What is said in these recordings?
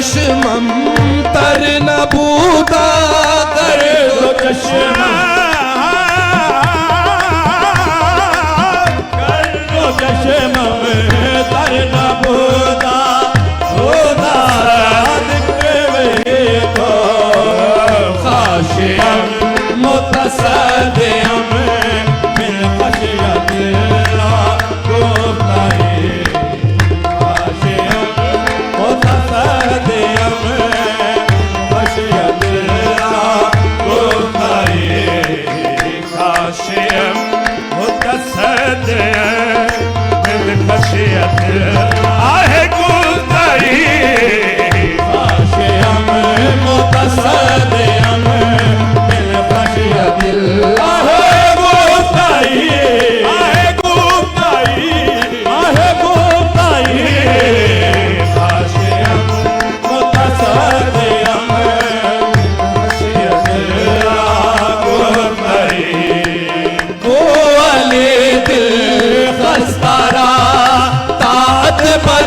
चश्मम तर न बूदा कर दो चश्मम कर दो चश्मम तर न बूदा बूदा दिखे तो खाशियम मुतसद्दिम मिन खशियतिल्लाह गुफ्ताही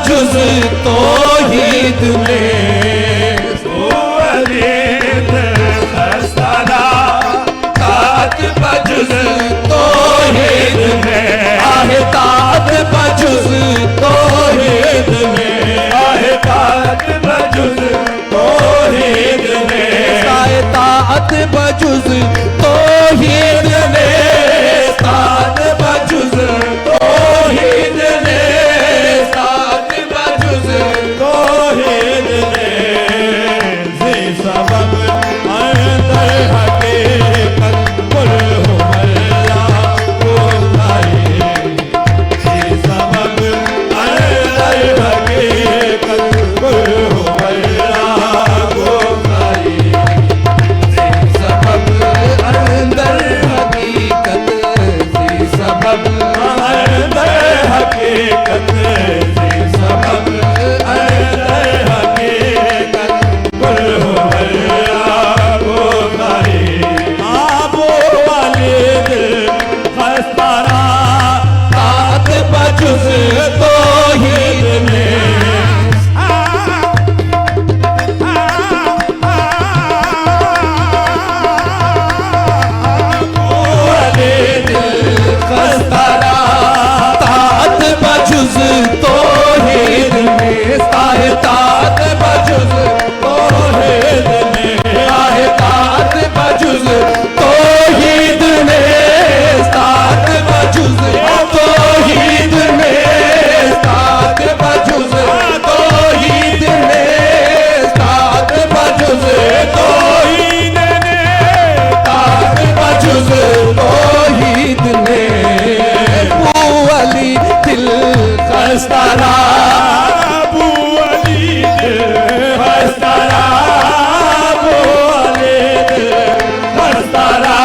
जुज़ तौहीद में खस्ताना तात बजुज़ तौहीद में आहे तात बजुज़ तौहीद में आहे तात बजुज़ तौहीद में आहे तात बजुज़ तौहीद में तात बजुज़ तौहीद में तौहीद ने तात बजुज़ तौहीद ने अबू अली दिल खस्तारा अबू अली दिल खस्तारा अबू अली दिल खस्तारा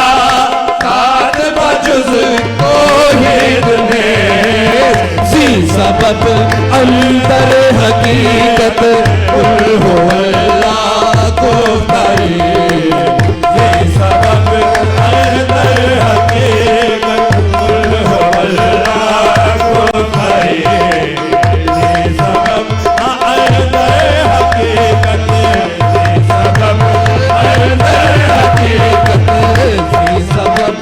तात बजुज़ तौहीद ने जी सबब अंदर हकीकत कुल हो अल्लाह को करे ये सबब अंदर हकीकत कुल हो अल्लाह को करे ये सबब अंदर हकीकत ये सबब अंदर हकीकत ये सबब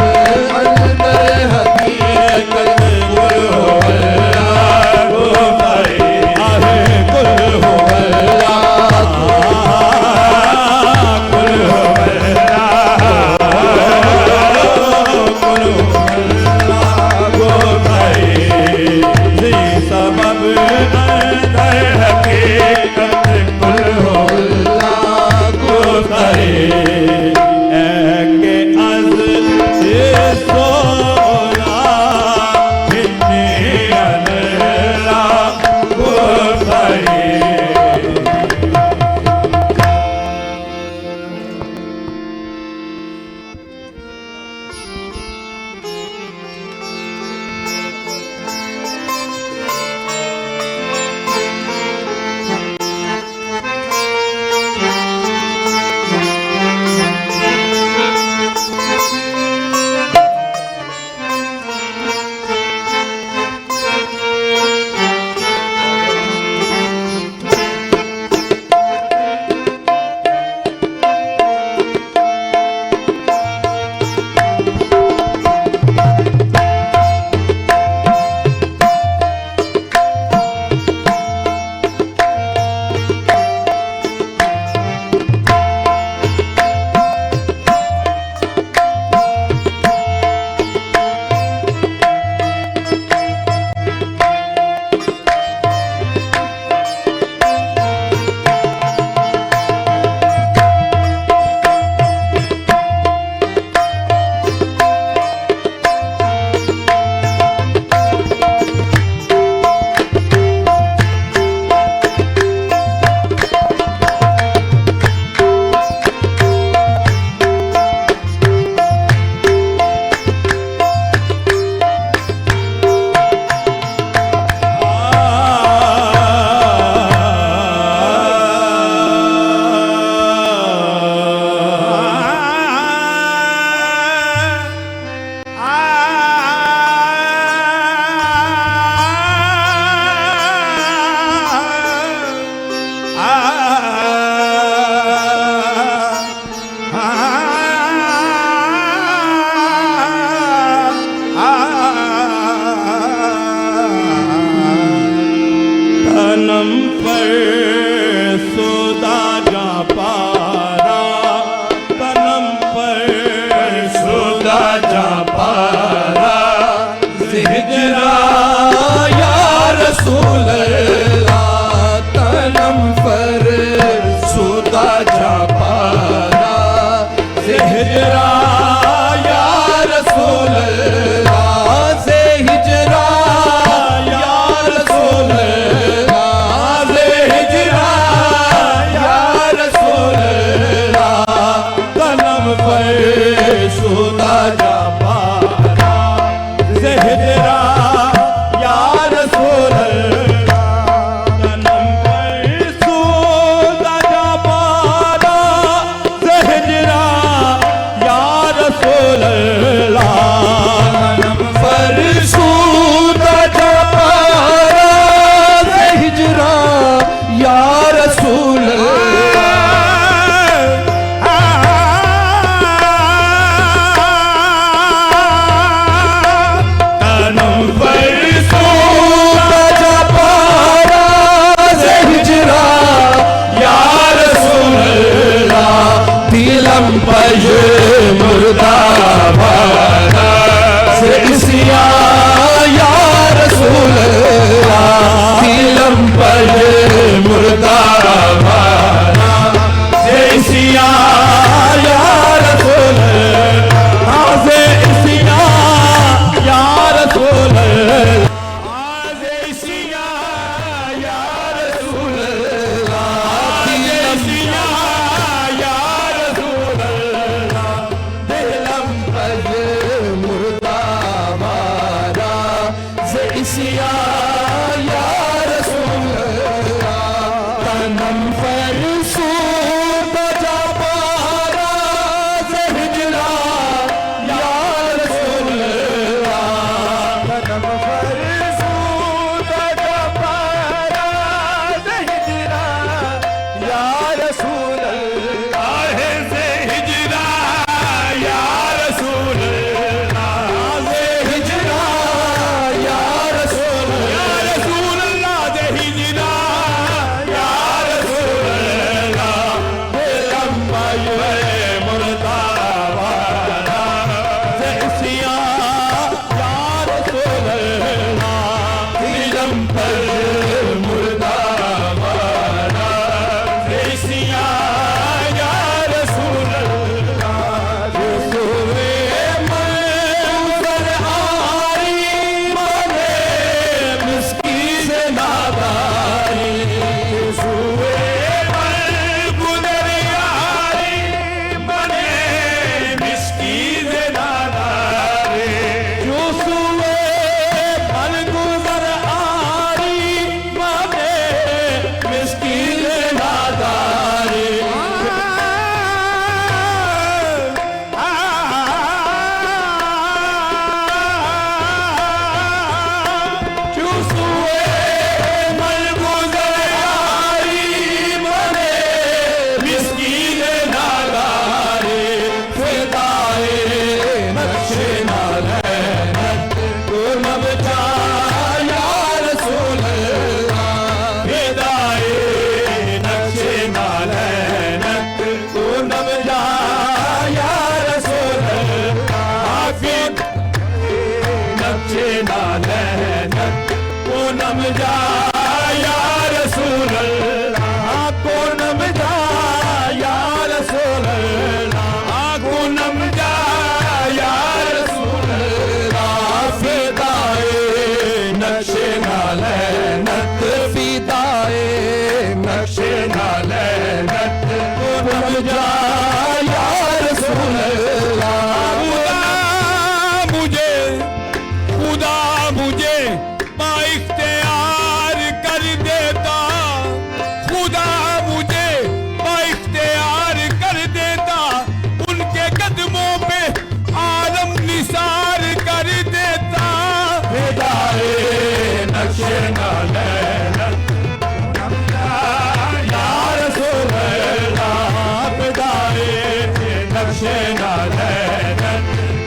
अंदर हकीकत कुल हो अल्लाह को करे आहे कुल हो अल्लाह कुल हो अल्लाह कुल हो अल्लाह को करे जी सबब अंदर हकीकत कुल हो अल्लाह को करे के अज़ से सोना इन्नी अल्लाह को करे तनम पर सुदा जा पारा तनम पर सुदा जा पारा हिजरा या रसूल अल्लाह तनम पर सुदा जा पारा हिजरा या रसूल अल्लाह से हिजरा या रसूल सुदा जा पारा ज़हरा या रसूल अल्लाह तनम पर सुदा जा पारा ज़हरा या रसूल अल्लाह तनम पर सुदा जा पारा ज़हरा या रसूल मुर्दा भारा से इसिया या रसूल अल्लाह दिलम पर मुर्दा भारा से इसिया जा या रसूल अल्लाह। खुदा मुझे बाइख्तियार कर देता, खुदा मुझे बाइख्तियार कर देता, उनके कदमों पे आलम निसार कर देता। हिदाए नक्शे नालैन या रसूल अल्लाह, हिदाए नक्शे नालैन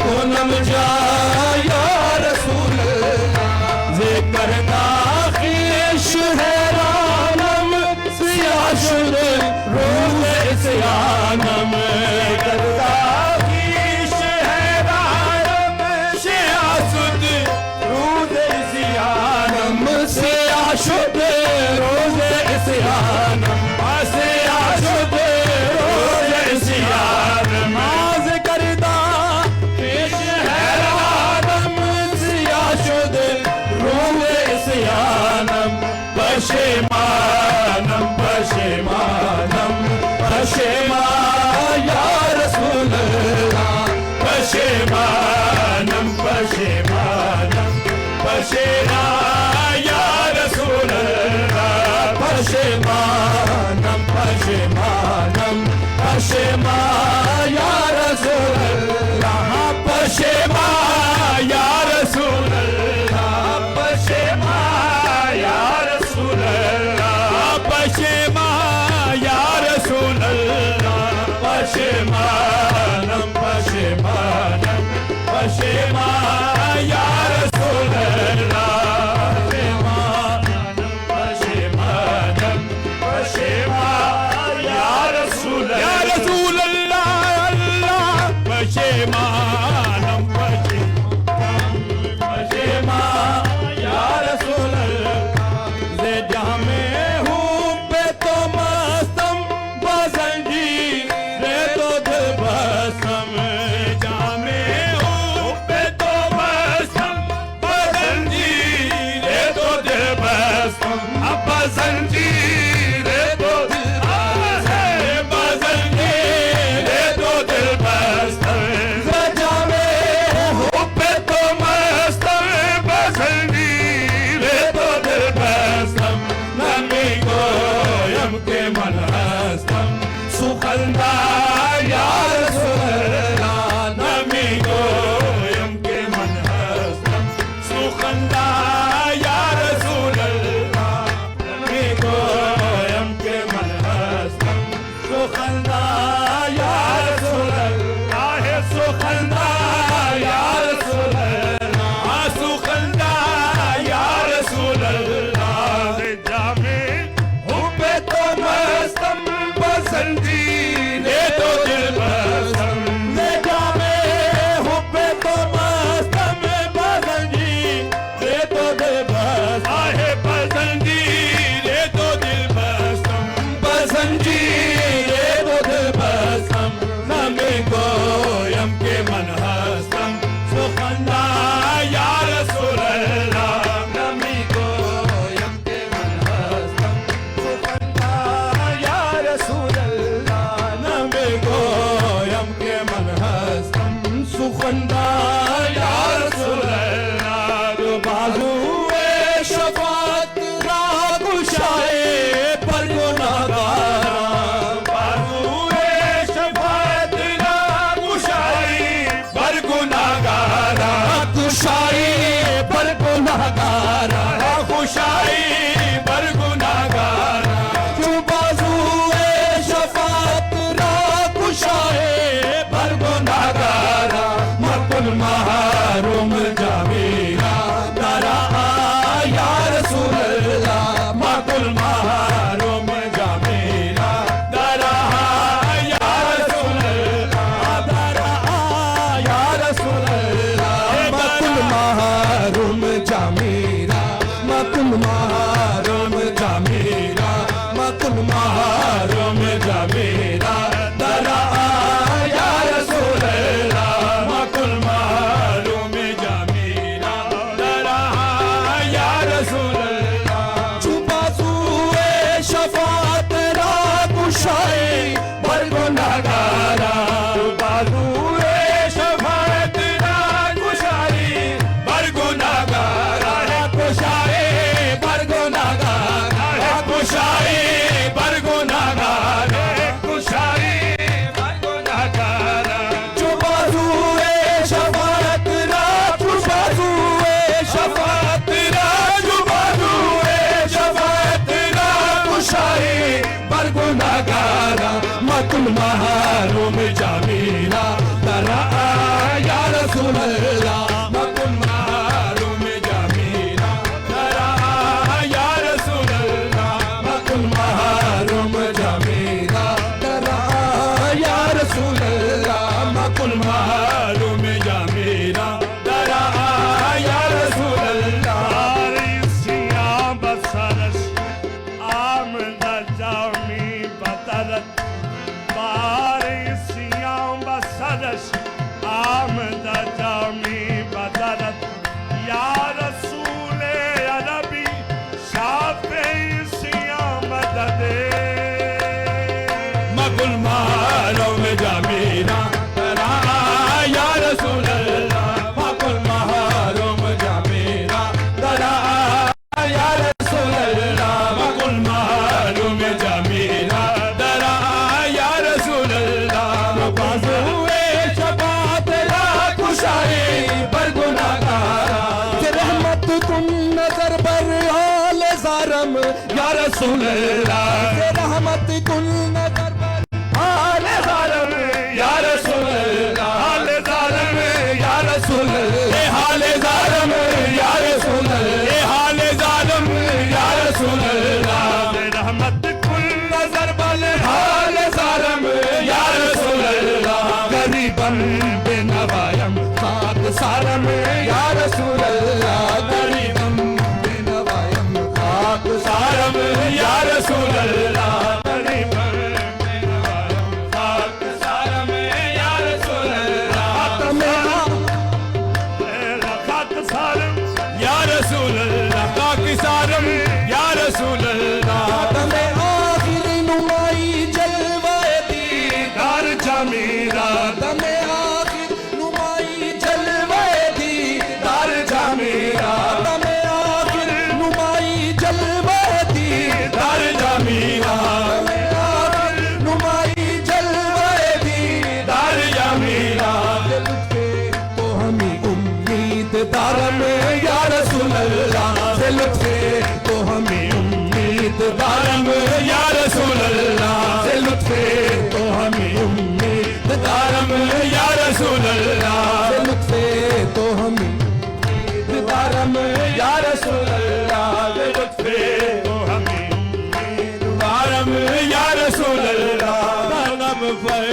पूनम जा या रसूल अल्लाह। जिक्र नाखिश है रानम सियाशुद रोज़ सियानम, नाखिश है रानम सियाशुद रोज़ सियानम, सियाशुद रोज़ सियानम, सियाशुद रोज़ सियानम। नाज़ करदा पेश है रानम सियाशुद रोज़ सियानम, पशेमानम पशेमानम पशेमा या रसूल अल्लाह, पशेमानम पशेमानम पशेमा या रसूल अल्लाह, पशेमानम पशेमानम पशेमा या रसूल अल्लाह, पशेमा या रसूल अल्लाह, पशेमा या रसूल अल्लाह, पशेमा या रसूल अल्लाह, पशेमानम पशेमानम पशेमा या रसूल अल्लाह, पशेमानम पशेमा या रसूल अल्लाह, अल्लाह पशेमानम पशेमा या रसूल अल्लाह। जे जहाँ में हूँ पे तो मस्तम बसंजी रे तो दिल बसम, जहाँ में हूँ पे तो मस्तम बसंजी रे तो दिल बसम, बसंजी रे तो दिल बसंजी रे तो दिल बसम, जहाँ में हूँ पे तो मस्तम बसंजी रे तो दिल बसम, नमी गोयम के मन हस्तम सुखंदा या रसूल अल्लाह, नमी गोयम के मन हस्तम सुखंदा या रसूल अल्लाह, नमी गोयम के मन हस्तम सुखंदा या रसूल अल्लाह, सुखंदा या रसूल अल्लाह, सुखंदा या रसूल अल्लाह। जामे हूँ पे तो मस्तम बसंती रे तो दिल बसम, जामे हूँ पे तो मस्तम बसंती रे तो दिल बस, आहे बसंती रे तो दिल बसम, बसंती रे तो दिल बसम, नमी गोयम के मन हस्तम सुखंदा या रसूल अल्लाह, नमी गोयम के मन हस्तम सुखंदा या रसूल अल्लाह, नमी गोयम के मन हस्तम सुखंदा या रसूल अल्लाह। जो बाजुए शफात राह गुशाए पर गुनाहगारा, बाजुए शफात राह गुशाए पर गुनाहगारा, गुशाई पर गुनाहगारा, गुशाई पर गुनाहगारा, जो बाजुए शफात राह गुशाए पर गुनाहगारा, मकुल महा माकुल महरूम जमीला तरा या रसूल अल्लाह माकुल महरूम जमीला तरा या रसूल अल्लाह माकुल महरूम जमीला तरा या रसूल अल्लाह माकुल महरूम जमीला तरा या रसूल अल्लाह सियां बसरस आमद जामी बतरत बारिशियां बसरस आमद जामी बतरत या रसूल अरबी शाफे सियां मददे मकुल महरूम जमीला तरा या रसूल अल्लाह मकुल महरूम जमीला तरा या रसूल अल्लाह मकुल महरूम जमीला तरा या रसूल अल्लाह बाज़ुए शफ़ाअत ला खुशाई पर गुनाहगारा रहमत कुन नजर बर हाल ज़ारम या रसूल अल्लाह रहमत कुन नजर बर हाल ज़ारम या रसूल अल्लाह हाल ज़ारम या रसूल अल्लाह हाल ज़ारम या रसूल अल्लाह हाल ज़ारम या रसूल अल्लाह रहमत कुल नजर बल हाल ज़ारम या रसूल अल्लाह गरीबन बेनवायम खाक सारम या रसूल अल्लाह गरीबन बेनवायम खाक सारम या रसूल अल्लाह गरीबन बेनवायम खाक सारम या रसूल अल्लाह खाक सारम या रसूल अल्लाह खाक सारम या रसूल अल्लाह तमे आखिरी नुमाई जलवाए दीदार जमीला तमे आखिर नुमाई जलवाए दीदार जमीला तमे आखिर नुमाई जलवाए दीदार जमीला तमे आखिर नुमाई जलवाए दीदार जमीला तो हमें उम्मीद दारम या रसूल अल्लाह से लुत्फे तो हमें उम्मीद दारम या रसूल अल्लाह से लुत्फे तो हमें उम्मीद दारम या रसूल अल्लाह से लुत्फे तो हमें उम्मीद दारम या रसूल अल्लाह से लुत्फे तो हमें उम्मीद दारम या रसूल अल्लाह गम पर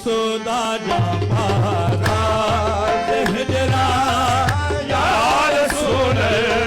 सोदा जा पारा हिजरा या रसूल अल्लाह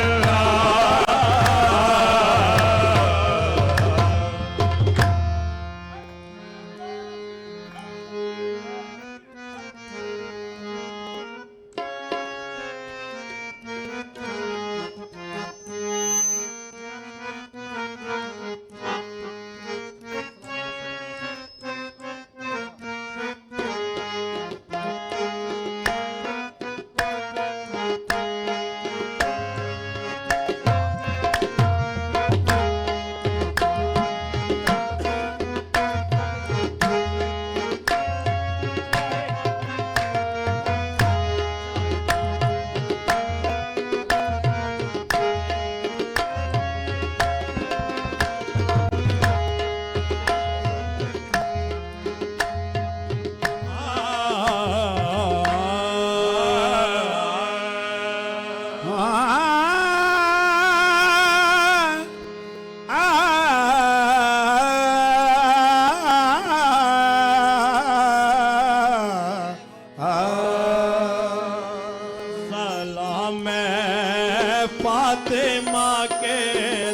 फातिमा के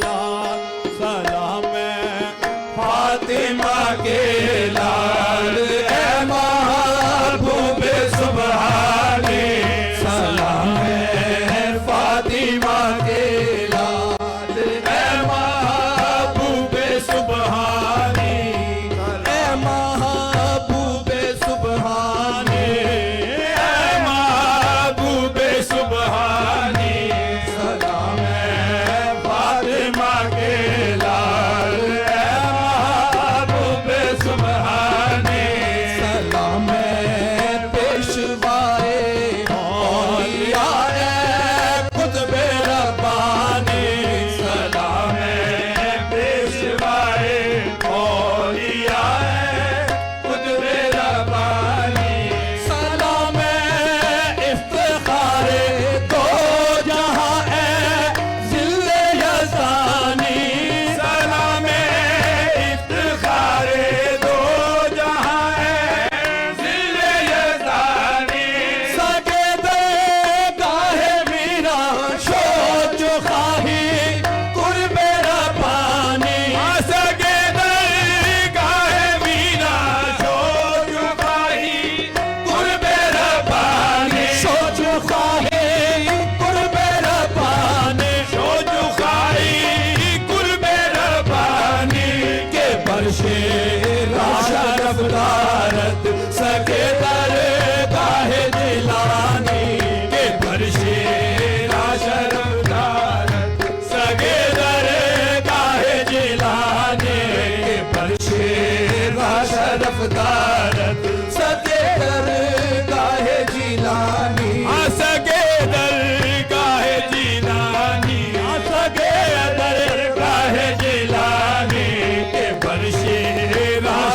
लाल सलाम फातिमा के लाल ए महबूब सुभानी सलाम फातिमा के लाल ए महबूब सुभानी ए महबूब सुभानी ए महबूब सुभानी सलाम दारत सके दरगाह जिलानी के फर्शे शरफ दारत सके दरगाह जिलानी के फर्शे शरफ दारत सके दरगाह जिलानी सके दरगाह जिलानी सके दरगाह जिलानी के फर्शे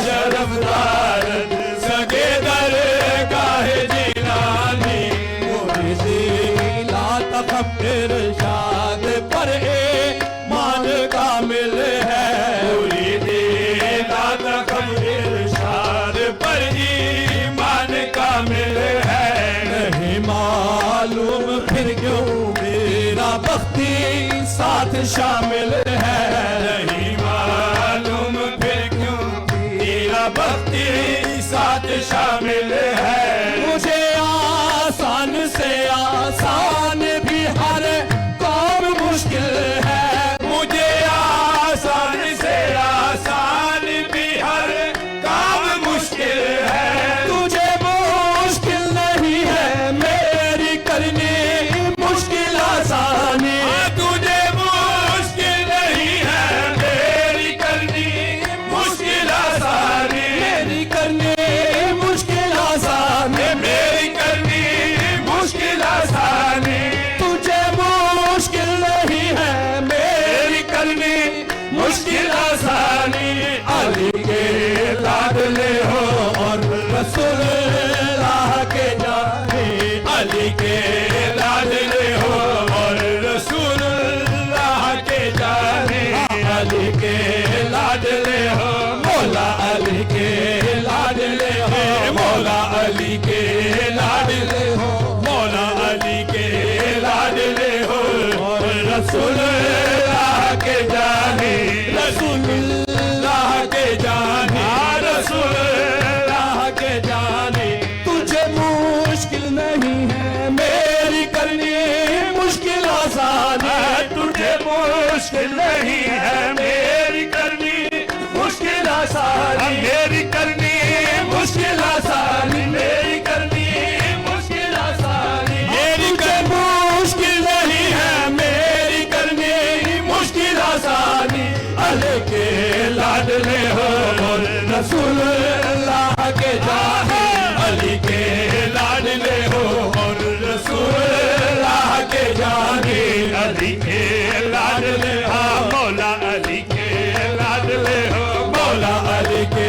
शरफ दारत सके दरगाह जिलानी मुर्शिदा तखम इरशाद पर मान कामिल है मुर्शिदा तखम इरशाद पर ईमान कामिल है नहीं मालूम फिर क्यों मेरा बख्ती साथ शामिल है नहीं मालूम फिर क्यों मेरा बख्ती साथ शामिल है मुझे आसान से आसान भी हर काम मुश्किल है मुझे आसान से आसान भी हर काम मुश्किल है तुझे मुश्किल नहीं है मेरी करनी मुश्किल आसानी तुझे मुश्किल नहीं है मेरी करनी मुश्किल आसानी मेरी करनी मुश्किल आसानी मेरी करनी मुश्किल आसानी तुझे मुश्किल नहीं है मेरी करनी मुश्किल आसानी अली के लाडले हो और रसूलुल्लाह के जाने अली के लाडले हो और रसूलुल्लाह के जाने अली के लाडले हो मौला अली के लाडले हो मौला अली के लाडले हो मौला अली के लाडले हो और रसूलुल्लाह के जाने रसूलुल्लाह के जाने रसूलुल्लाह के जाने तुझे मुश्किल नहीं है मेरी करनी मुश्किल आसान है तुझे मुश्किल नहीं है मेरी करनी मुश्किल आसान मेरी करनी मुश्किल आसान मेरी करनी मुश्किल आसान मेरी मुश्किल नहीं है मेरी करनी मुश्किल आसानी अली के लाडले हो और रसूलुल्लाह के जाने अली के लाडले हो और रसूलुल्लाह के जाने अली के लाडले हो मौला अली के लाडले हो मौला अली के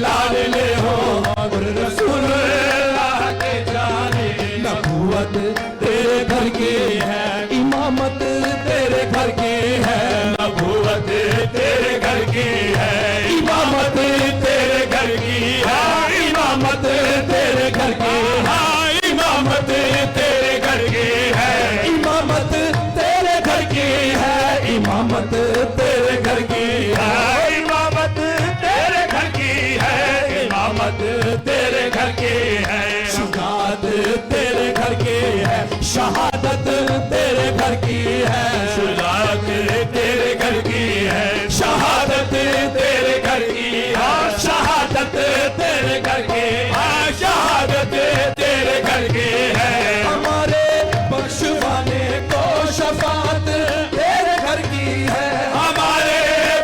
लाडले हो और रसूलुल्लाह के जाने नबूवत तेरे घर की है इमामत तेरे घर की है नबूवत तेरे घर की है इमामत तेरे घर की है इमामत तेरे घर की है इमामत तेरे घर की है इमामत तेरे घर की है इमामत तेरे घर की है इमामत तेरे घर की है इमामत तेरे घर की है शुजाअत तेरे घर की है शहादत तेरे घर की है शुजाअत तेरे घर की है शहादत तेरे घर की है शहादत तेरे घर की है शहादत तेरे घर की है हमारे बख्शवाने को शफाअत तेरे घर की है हमारे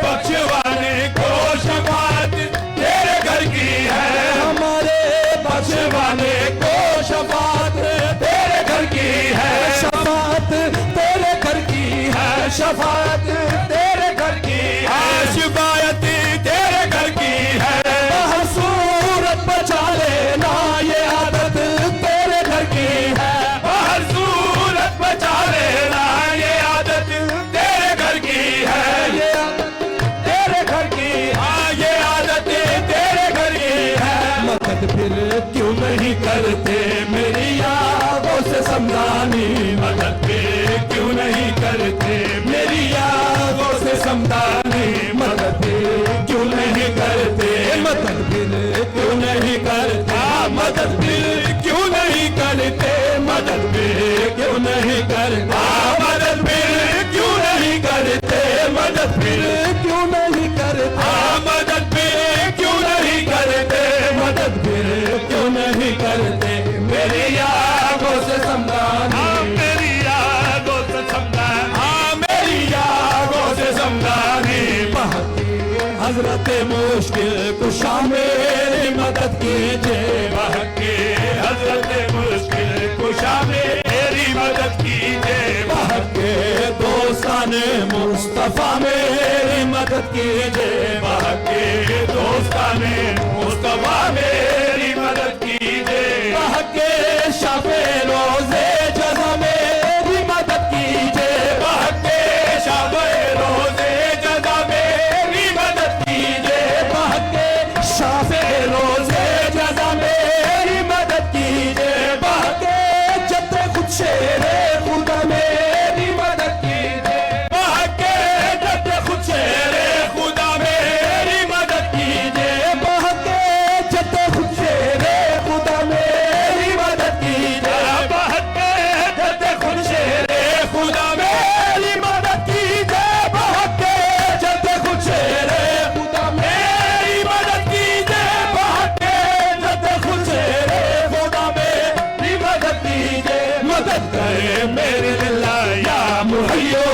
बख्शवाने को शफाअत तेरे घर की है हमारे बख्शवाने को शफाअत तेरे घर की है शफाअत तेरे घर की है शफाअत तेरे घर की है शिफायत तेरे घर की है हर सूरत बचा लेना ये आदत तेरे घर की है हर सूरत बचा लेना ये आदत तेरे घर की है ये आदत तेरे घर की ये आदत तेरे घर की है मदद फिर क्यों नहीं करते मेरी यादों से समझानी मदद फिर क्यों नहीं करते मेरी यादों से समझानी मदद फिर क्यों नहीं करते मदद फिर क्यों नहीं करते मदद फिर क्यों नहीं करते मदद फिर क्यों नहीं करते मदद फिर क्यों नहीं करते मदद फिर क्यों नहीं करते मदद फिर क्यों नहीं करते मदद फिर क्यों नहीं करते मेरी यादों से समझाने, मेरी यादों से समझाने, मेरी यादों से समझाने। हजरत मुश्किल कुशा मेरी मदद कीजिए, बहके हजरत मुश्किल कुशा मेरी मदद कीजिए, बहके दोस्ताने मुस्तफा मेरी मदद कीजिए, बहके दोस्ताने मुस्तफा मेरी मदद कीजिए, बहके शाफे रोजे जज़ा मेरी मदद कीजिए, बहके शाफे रोजे जज़ा मेरी मदद कीजिए, बहके शाफे रोजे जज़ा मेरी मदद कीजिए, बहके जत्ते खुद शेरे खुदा मेरी मदद कीजिए, बहके जत्ते खुद शेरे खुदा मेरी मदद कीजिए, बहके जत्ते खुद शेरे खुदा मेरी मदद कीजिए, बहके जत्ते खुद शेरे खुदा मेरी मदद कीजिए, बहके जत्ते खुद शेरे खुदा मेरी मदद कीजिए, बहके जत्ते खुद शेरे खुदा मेरी मदद कीजिए, मदद करे मेरे लिल्ला या मुहय्यो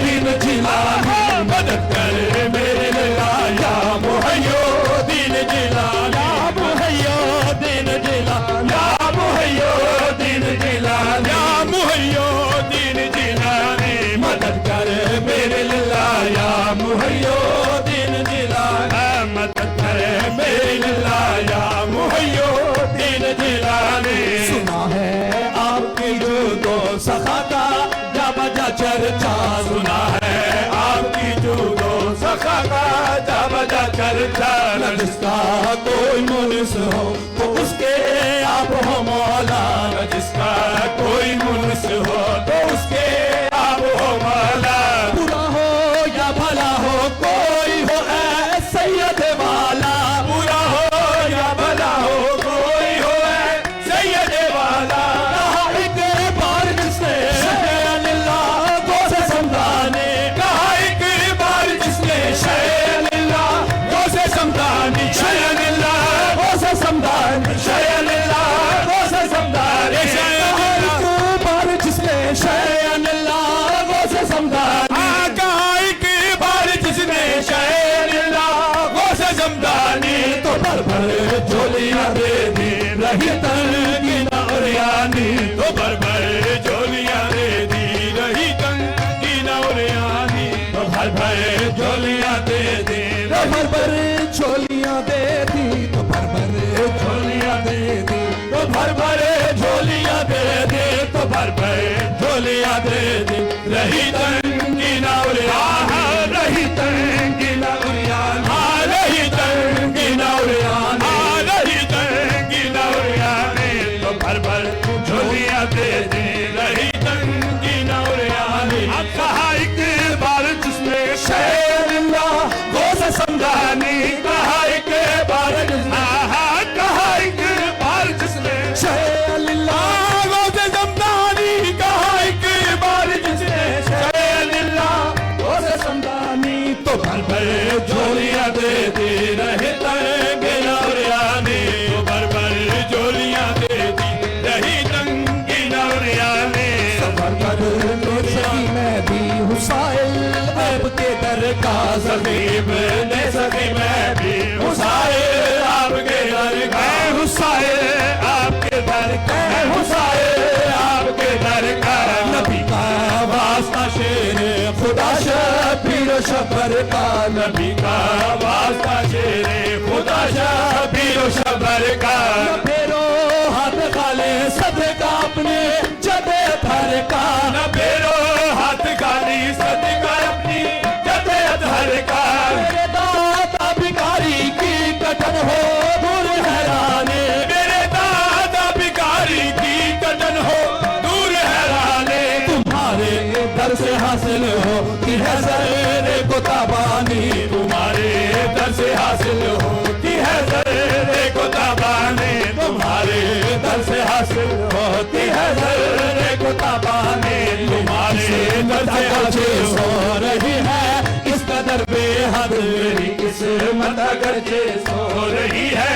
दीन जिलानी, मदद करे मेरे लिल्ला या मुहय्यो दीन जिलानी, या मुहय्यो दीन जिलानी, या मुहय्यो दीन जिलानी, या मुहय्यो दीन जिलानी, मदद करे मेरे लिल्ला या मुहय्यो दीन जिलानी, मदद करे मेरे लिल्ला या मुहय्यो दीन जिलानी। सुना है आपकी जो दो सखा का जा बजा चर्चा, सुना है आपकी जो दो सखा का जा बजा चर्चा, न जिसका कोई मुनिस हो तो उसके आप हो मौला, न जिसका कोई मुनिस हो तो उसके आप हो मौला, बुरा हो या भला हो कोई हो ऐ सैयद वाला, बुरा हो या भला हो कोई हो ऐ सैयद वाला, कहा एक बार जिसने शैअनिल्लाह को से समझाने, कहा एक बार जिसने शैअनिल्लाह को से समझाने, शैअनिल्लाह को से समझाने, शैअनिल्लाह को से समझाने, कहा एक बार जिसने शैअनिल्लाह को से समझाने, कहा एक बार जिसने शैअनिल्लाह को से समझाने, तो भर भर झोलियां दे दी रही तंगी न उरियानी, तो भर भर झोलियां दे दी रही तंगी न उरियानी, तो भर भर झोलियां दे दी, तो भर भर झोलियां दे दी, तो भर भर झोलियां दे दी, तो भर भर झोलियां दे दी, तो भर भर झोलियां दे दी, रही तंगी न उरियानी, रही तंगी न उरियानी, रही तंगी न उरियानी, रही तंगी न उरियानी, तो भर भर झोलियां दे दी, रही तंगी न उरियानी। अब कहा एक बार जिसने शैअनिल्लाह को से समझानी, कहा एक बार जिसने, कहा एक बार जिसने शैअनिल्लाह को से समझानी, कहा एक बार जिसने शैअनिल्लाह को से समझानी, तो भर भर झोलियां दे दी रही तंगी न उरियानी, तो भर भर झोलियां दे दी रही तंगी न उरियानी, सफर कर ले सकी मैं भी हुसैन आपके दर का ज़गीब ने सकी मैं भी हुसैन आपके दर का, हुसैन आपके दर का, हुसैन आपके दर का, नबी का वास्ता शेर खुदा शबीर शबर का, नबी का वास्ता शेर खुदा शबीर शबर का, फेरो हाथ खाले सदका अपने जदे धर का, न फेरो हाथ खाली सदका अपनी जदे धर का, मेरे दाता भिखारी की कटन हो दूर हैराने, मेरे दाता भिखारी की कटन हो दूर हैराने, तुम्हारे दर से हासिल हो कि है ज़र्रे को ताबानी, तुम्हारे दर से हासिल हो कि है ज़र्रे को ताबानी, तुम्हारे दर से हासिल होती है ज़र्रे को ताबानी, तुम्हारे दर से हासिल हो रही है इस कदर बेहद मेरी किस्मत अगरचे सो रही है,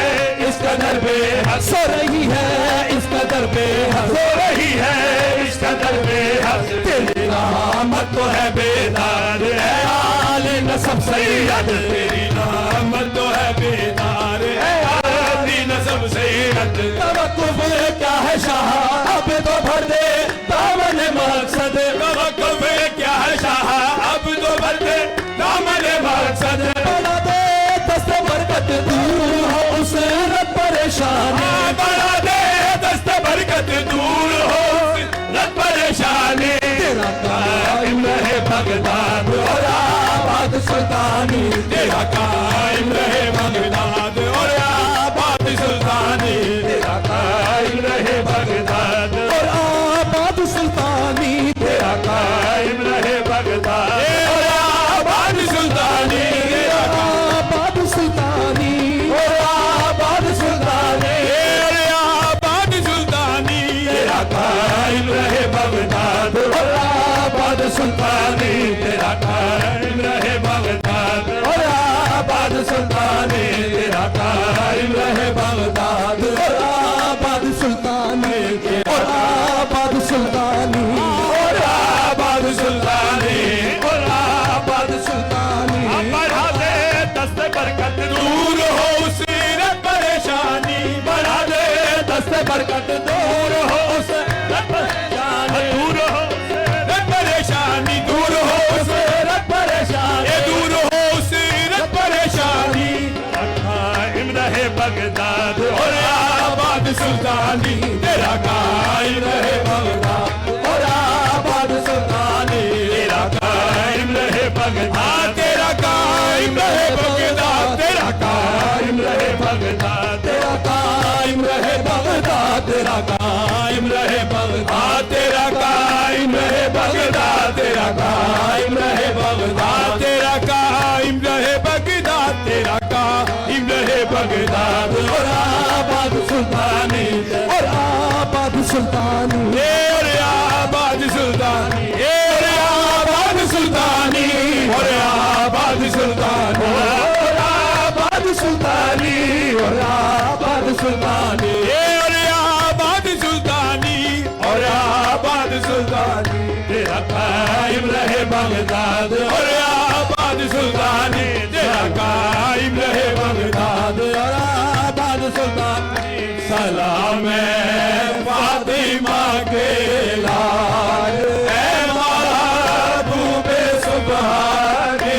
इस कदर बेहद सो रही है इस कदर बेहद सो रही है इस कदर बेहद तेरी रहमत तो है बेदार है आले नसब सैयद तेरी रहमत तो है बेदार है आले नसब सैयद तवक्कुफ क्या है शाह अब तो भर दे दामन मकसद तवक्कुफ क्या है शाह अब तो भर दे दामन मकसद बड़ा दे दस्त बरकत दूर हो उसे रब परेशानी बड़ा दे दस्त बरकत दूर हो रब परेशानी तेरा कायम रहे बगदाद और आबाद सुल्तानी तेरा कायम रहे बगदाद और आबाद सुल्तानी तेरा कायम रहे बगदाद और आबाद सुल्तानी तेरा कायम रहे बगदाद और आबाद सुल्तानी तेरा आबाद सुल्तानी और आबाद सुल्तानी और आबाद सुल्तानी तेरा कायम रहे बगदाद और आबाद सुल्तानी तेरा कायम रहे बगदाद और आबाद सुल्तानी तेरा कायम रहे बगदाद और आबाद सुल्तानी और आबाद सुल्तानी और आबाद सुल्तानी और आबाद सुल्तानी बढ़ा दे दस्त बरकत दूर हो उसी परेशानी बढ़ा दे दस्त बरकत दूर हो उस परेशानी दूर हो परेशानी दूर हो उस परेशानी दूर हो उसी परेशानी कायम रहे बगदाद और आबाद सुल्तानी तेरा कायम रहे बगदाद और आबाद सुल्तानी तेरा कायम रहे बगदाद तेरा कायम रहे बगदाद तेरा कायम रहे बगदाद तेरा कायम रहे बगदाद तेरा कायम रहे बगदाद तेरा कायम रहे बगदाद तेरा कायम रहे बगदाद तेरा कायम रहे बगदाद तेरा कायम रहे बगदाद और आबाद सुल्तानी और आबाद सुल्तानी और आबाद सुल्तानी और आबाद सुल्तानी और आबाद सुल्तानी और आबाद सुल्तानी और आबाद सुल्तानी और आबाद सुल्तानी और आबाद सुल्तानी तेरा कायम रहे बगदाद और आबाद सुल्तानी तेरा कायम रहे बगदाद और आबाद सुल्तानी सलाम है फातिमा के लाल ऐ महबूबे सुभानी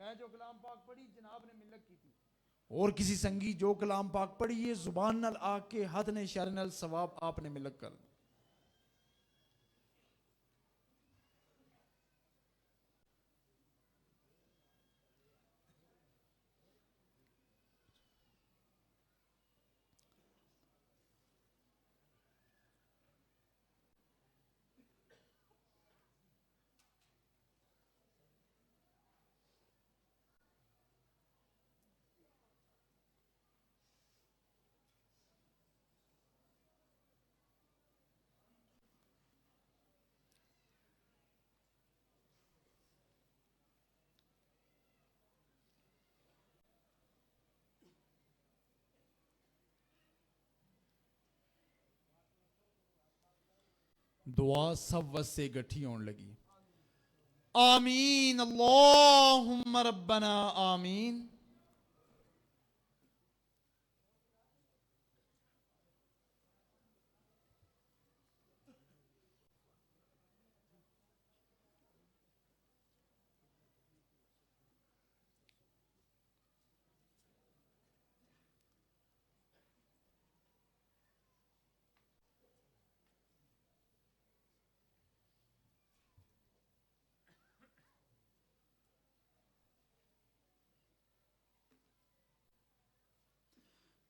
मैं जो कलाम पाक पढ़ी जनाब ने मिलक की थी और किसी संगी जो कलाम पाक पढ़ी ये जुबान नाल आके हाथ ने इशारे नाल सवाब आपने मिलक कर दुआ सब वसे गठी होने लगी। आमीन अल्लाहुम्मा रब्बना आमीन।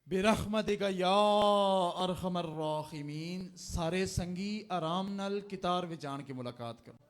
बिरहमतिका या अरहमर राहिमीन। सारे संगी आराम नाल कितार विच आन के मुलाकात करो।